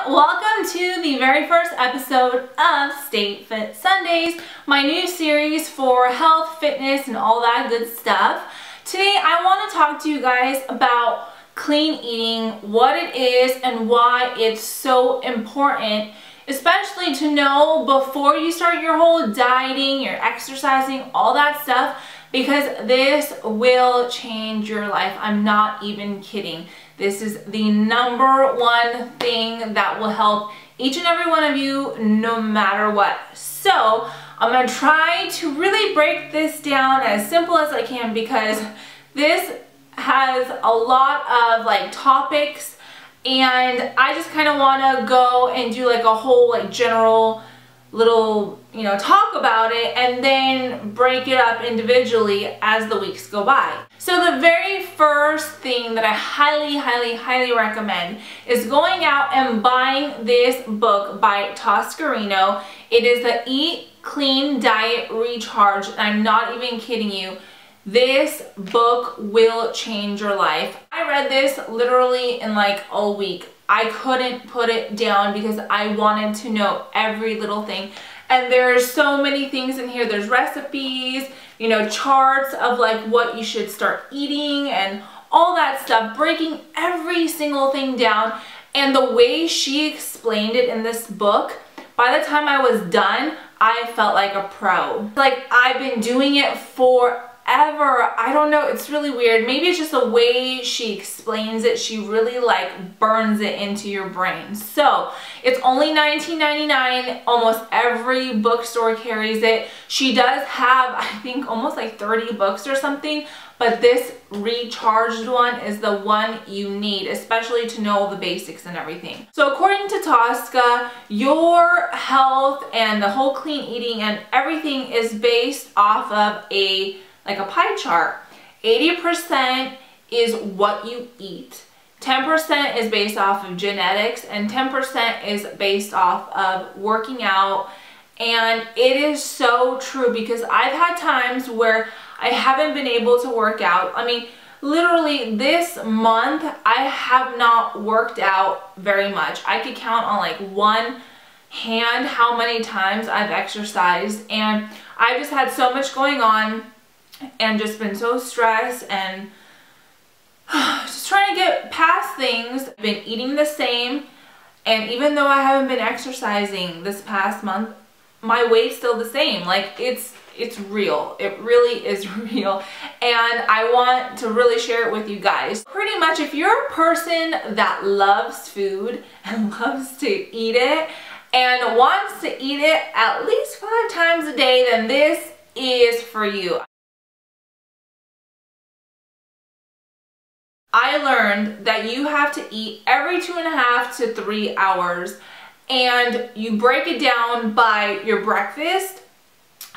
welcome to the very first episode of Stay Fit Sundays, my new series for health, fitness, and all that good stuff. Today I want to talk to you guys about clean eating, what it is, and why it's so important, especially to know before you start your whole dieting, your exercising, all that stuff, because this will change your life. I'm not even kidding. This is the #1 thing that will help each and every one of you no matter what. So I'm going to try to really break this down as simple as I can, because this has a lot of topics, and I just kind of want to go and do a whole general little talk about it, and then break it up individually as the weeks go by. So the very first thing that I highly recommend is going out and buying this book by Toscarino. It is the Eat Clean Diet Recharge, and I'm not even kidding you. This book will change your life. I read this literally in a week. I couldn't put it down because I wanted to know every little thing. And there's so many things in here. There's recipes, charts of what you should start eating and all that stuff, breaking every single thing down. And the way she explained it in this book, by the time I was done, I felt like a pro. I've been doing it forever. I don't know, it's really weird. Maybe it's just the way she explains it. She really burns it into your brain. So it's only $19.99. Almost every bookstore carries it. She does have, I think, almost 30 books or something, but this recharged one is the one you need, especially to know the basics and everything. So according to Tosca, your health and the whole clean eating and everything is based off of a pie chart. 80% is what you eat, 10% is based off of genetics, and 10% is based off of working out. And it is so true, because I've had times where I haven't been able to work out. I mean, literally this month I have not worked out very much. I could count on one hand how many times I've exercised, and I've just had so much going on and just been so stressed and just trying to get past things. I've been eating the same, and even though I haven't been exercising this past month, my weight's still the same. It's real. It really is real, and I want to really share it with you guys. Pretty much, if you're a person that loves food and loves to eat it and wants to eat it at least 5 times a day, then this is for you. I learned that you have to eat every 2.5 to 3 hours, and you break it down by your breakfast,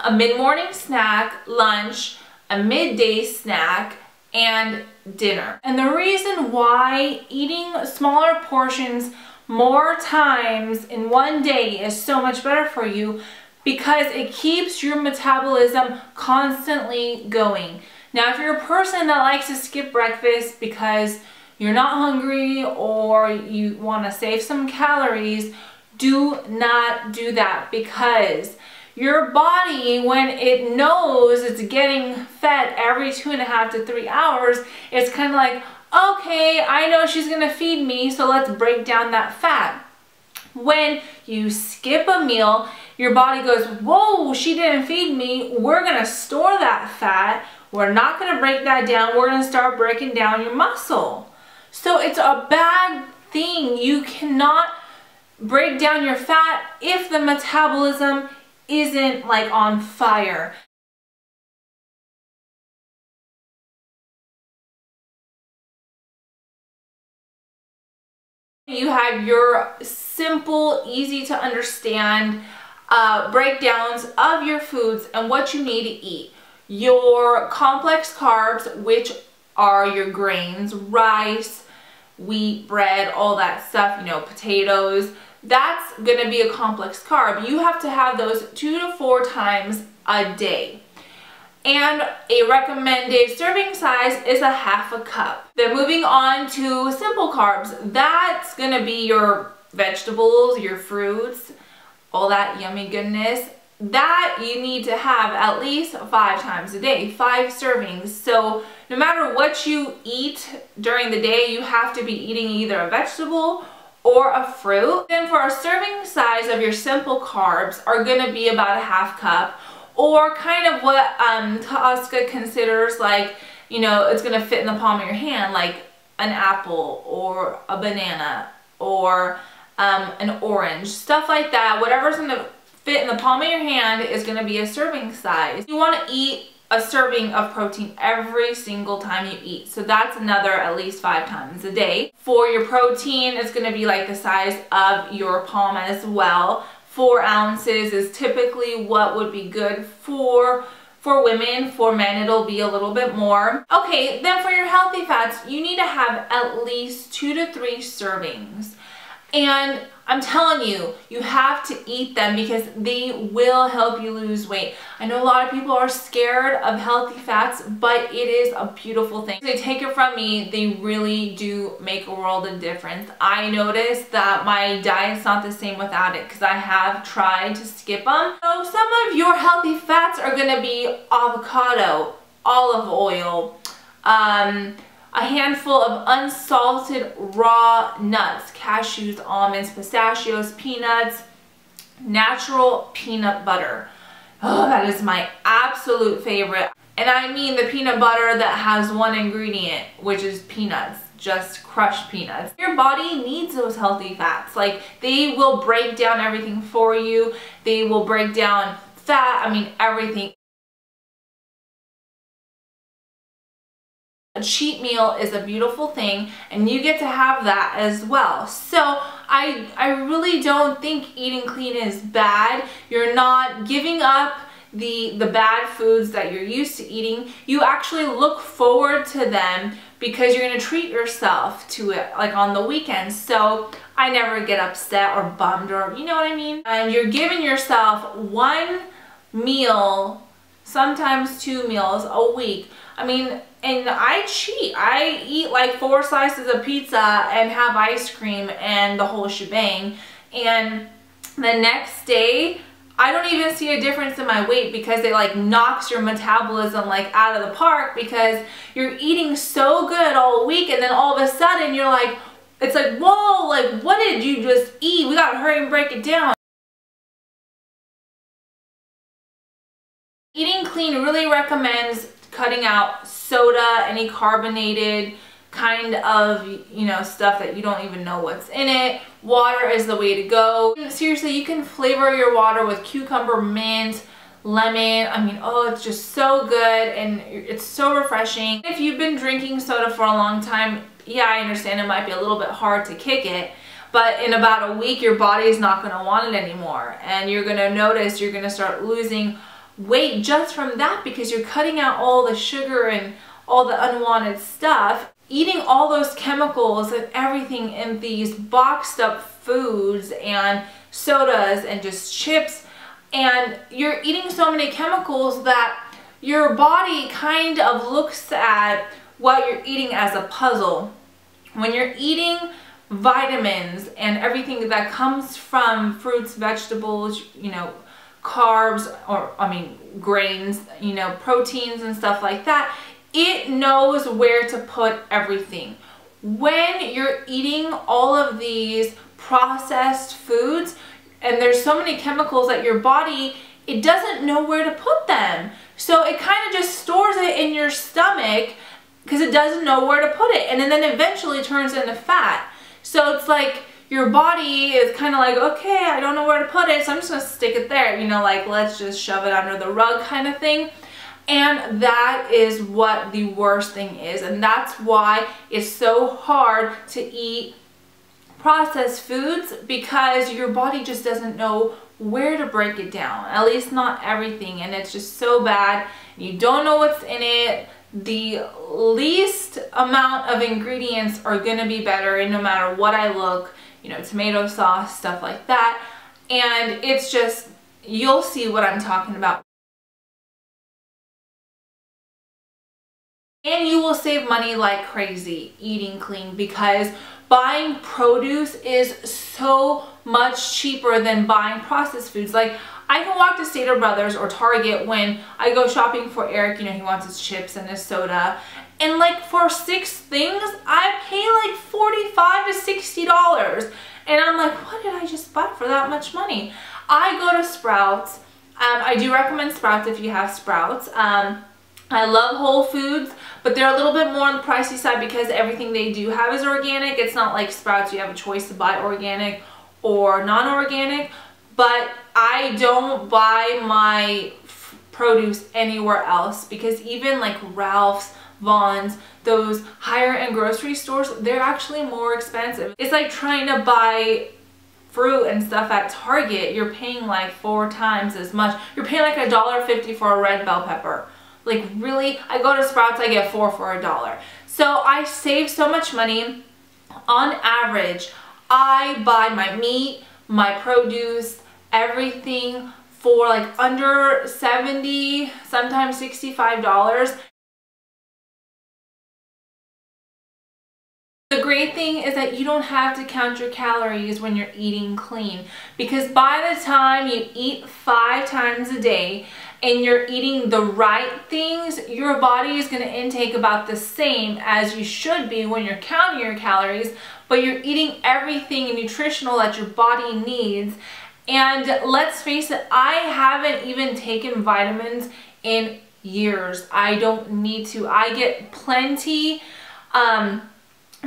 a mid-morning snack, lunch, a midday snack, and dinner. And the reason why eating smaller portions more times in one day is so much better for you, because it keeps your metabolism constantly going. Now, if you're a person that likes to skip breakfast because you're not hungry or you want to save some calories, do not do that, because your body, when it knows it's getting fed every 2.5 to 3 hours, it's kind of okay, I know she's going to feed me, so let's break down that fat. When you skip a meal, your body goes, whoa, she didn't feed me. We're going to store that fat. We're not going to break that down. We're going to start breaking down your muscle. So it's a bad thing. You cannot break down your fat if the metabolism isn't on fire. You have your simple, easy to understand breakdowns of your foods and what you need to eat. Your complex carbs, which are your grains, rice, wheat, bread, all that stuff, potatoes, that's going to be a complex carb. You have to have those 2 to 4 times a day. And a recommended serving size is 1/2 cup. Then moving on to simple carbs, that's going to be your vegetables, your fruits, all that yummy goodness, that you need to have at least 5 times a day, 5 servings. So no matter what you eat during the day, you have to be eating either a vegetable or a fruit. Then for a serving size of your simple carbs are going to be about a 1/2 cup, or kind of what Tosca considers like, you know, it's going to fit in the palm of your hand, like an apple or a banana or an orange, stuff like that. Whatever's going to fit in the palm of your hand is going to be a serving size. You want to eat a serving of protein every single time you eat. So that's another at least 5 times a day. For your protein, it's going to be like the size of your palm as well. 4 ounces is typically what would be good for women. For men, it'll be a little bit more. Okay, then for your healthy fats, you need to have at least 2 to 3 servings. And I'm telling you, you have to eat them because they will help you lose weight. I know a lot of people are scared of healthy fats, but it is a beautiful thing. They take it from me, they really do make a world of difference. I noticed that my diet's not the same without it because I have tried to skip them. So some of your healthy fats are going to be avocado, olive oil, a handful of unsalted raw nuts, cashews, almonds, pistachios, peanuts, natural peanut butter. Oh, that is my absolute favorite. And I mean the peanut butter that has one ingredient, which is peanuts, just crushed peanuts. Your body needs those healthy fats. Like, they will break down everything for you. They will break down fat, I mean everything. A cheat meal is a beautiful thing, and you get to have that as well. So I really don't think eating clean is bad. You're not giving up the bad foods that you're used to eating. You actually look forward to them because you're going to treat yourself to it, like on the weekends. So I never get upset or bummed, or you know what I mean? And you're giving yourself 1 meal, sometimes 2 meals a week. I mean, and I cheat. I eat like 4 slices of pizza and have ice cream and the whole shebang. And the next day, I don't even see a difference in my weight because it like knocks your metabolism like out of the park because you're eating so good all week, and then all of a sudden you're like, it's like, whoa, like what did you just eat? We gotta hurry and break it down. Eating clean really recommends cutting out soda, any carbonated kind of, you know, stuff that you don't even know what's in it. Water is the way to go. Seriously, you can flavor your water with cucumber, mint, lemon. I mean, oh, it's just so good and it's so refreshing. If you've been drinking soda for a long time, yeah, I understand it might be a little bit hard to kick it, but in about a week, your body is not going to want it anymore. And you're going to notice you're going to start losing weight just from that because you're cutting out all the sugar and all the unwanted stuff. Eating all those chemicals and everything in these boxed up foods and sodas and just chips, and you're eating so many chemicals that your body kind of looks at what you're eating as a puzzle. When you're eating vitamins and everything that comes from fruits, vegetables, you know, carbs, or I mean grains, you know, proteins and stuff like that, it knows where to put everything. When you're eating all of these processed foods and there's so many chemicals that your body, it doesn't know where to put them. So it kind of just stores it in your stomach because it doesn't know where to put it, and then eventually turns into fat. So it's like your body is kind of like, okay, I don't know where to put it, so I'm just going to stick it there, you know, like let's just shove it under the rug kind of thing. And that is what the worst thing is, and that's why it's so hard to eat processed foods, because your body just doesn't know where to break it down, at least not everything, and it's just so bad. You don't know what's in it. The least amount of ingredients are going to be better, and no matter what I look, you know, tomato sauce, stuff like that, and it's just, you'll see what I'm talking about. And you will save money like crazy eating clean, because buying produce is so much cheaper than buying processed foods. Like, I can walk to Stater Brothers or Target when I go shopping for Eric, you know, he wants his chips and his soda. And like for 6 things, I pay like $45 to $60. And I'm like, what did I just buy for that much money? I go to Sprouts. I do recommend Sprouts if you have Sprouts. I love Whole Foods, but they're a little bit more on the pricey side because everything they do have is organic. It's not like Sprouts, you have a choice to buy organic or non-organic. But I don't buy my produce anywhere else because even like Ralph's, Vaughn's, those higher end grocery stores, they're actually more expensive. It's like trying to buy fruit and stuff at Target. You're paying like 4 times as much. You're paying like $1.50 for a red bell pepper. Like, really? I go to Sprouts, I get 4 for $1. So I save so much money. On average, I buy my meat, my produce, everything for like under $70, sometimes $65. The great thing is that you don't have to count your calories when you're eating clean, because by the time you eat 5 times a day and you're eating the right things, your body is going to intake about the same as you should be when you're counting your calories, but you're eating everything nutritional that your body needs. And let's face it, I haven't even taken vitamins in years. I don't need to. I get plenty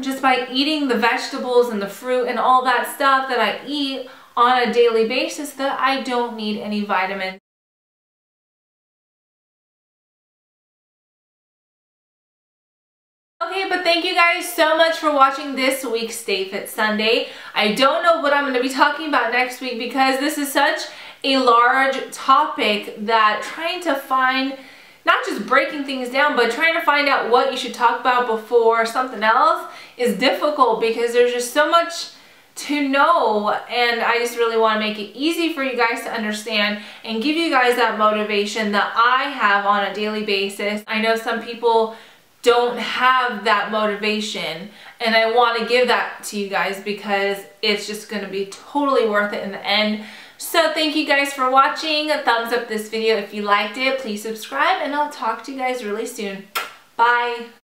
just by eating the vegetables and the fruit and all that stuff that I eat on a daily basis, that I don't need any vitamins. Okay, but thank you guys so much for watching this week's Stay Fit Sunday. I don't know what I'm going to be talking about next week because this is such a large topic that trying to find, not just breaking things down, but trying to find out what you should talk about before something else is difficult because there's just so much to know, and I just really want to make it easy for you guys to understand and give you guys that motivation that I have on a daily basis. I know some people don't have that motivation, and I want to give that to you guys because it's just going to be totally worth it in the end. So thank you guys for watching. A thumbs up this video if you liked it. Please subscribe, and I'll talk to you guys really soon. Bye.